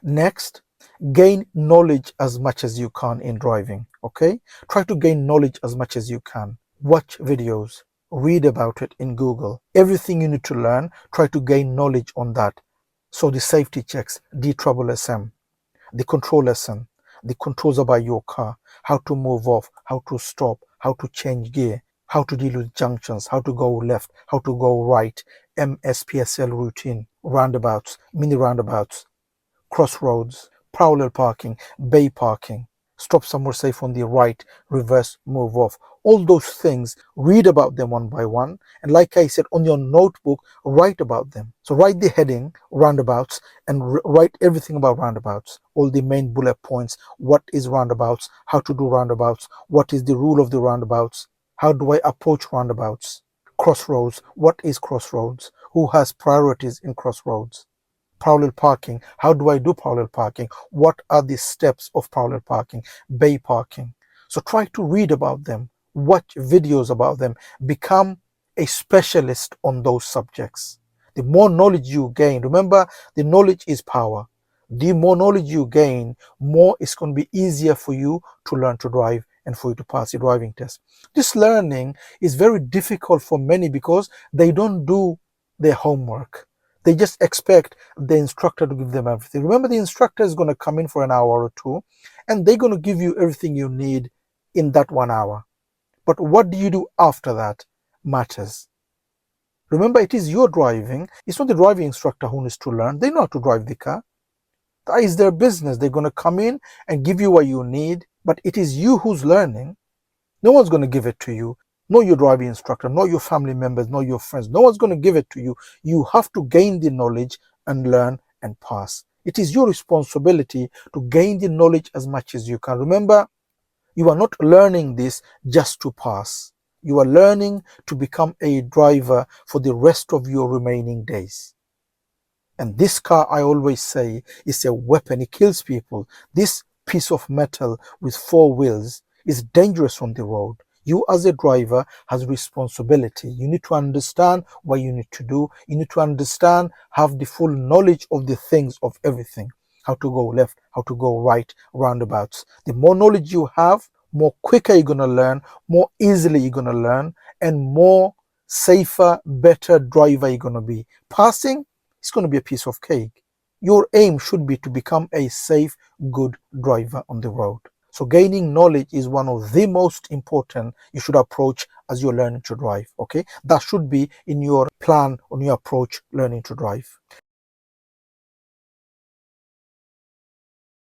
Next, gain knowledge as much as you can in driving. Okay, try to gain knowledge as much as you can. Watch videos, read about it in Google. Everything you need to learn, try to gain knowledge on that. So the safety checks, D-SSM, the control lesson, the controls about your car, how to move off, how to stop, how to change gear, how to deal with junctions, how to go left, how to go right, MSPSL routine, roundabouts, mini roundabouts, crossroads, parallel parking, bay parking, stop somewhere safe on the right, reverse, move off. All those things, read about them one by one. And like I said, on your notebook, write about them. So write the heading, roundabouts, and write everything about roundabouts. All the main bullet points. What is roundabouts? How to do roundabouts? What is the rule of the roundabouts? How do I approach roundabouts? Crossroads. What is crossroads? Who has priorities in crossroads? Parallel parking. How do I do parallel parking? What are the steps of parallel parking? Bay parking. So try to read about them, watch videos about them, become a specialist on those subjects. The more knowledge you gain, remember, the knowledge is power. The more knowledge you gain, more it's going to be easier for you to learn to drive and for you to pass the driving test. This learning is very difficult for many because they don't do their homework. They just expect the instructor to give them everything. Remember, the instructor is going to come in for an hour or two, and they're going to give you everything you need in that 1 hour. But what do you do after that matters. Remember, it is your driving. It's not the driving instructor who needs to learn. They know how to drive the car. That is their business. They're going to come in and give you what you need, but it is you who's learning. No one's going to give it to you. Not your driving instructor, not your family members, not your friends. No one's going to give it to you. You have to gain the knowledge and learn and pass. It is your responsibility to gain the knowledge as much as you can. Remember, you are not learning this just to pass. You are learning to become a driver for the rest of your remaining days. And this car, I always say, is a weapon. It kills people. This piece of metal with 4 wheels is dangerous on the road. You as a driver has responsibility. You need to understand what you need to do. You need to understand, have the full knowledge of the things, of everything. How to go left, how to go right, roundabouts. The more knowledge you have, more quicker you're going to learn, more easily you're going to learn, and more safer, better driver you're going to be. Passing, it's going to be a piece of cake. Your aim should be to become a safe, good driver on the road. So gaining knowledge is one of the most important you should approach as you're learning to drive. Okay, that should be in your plan on your approach learning to drive.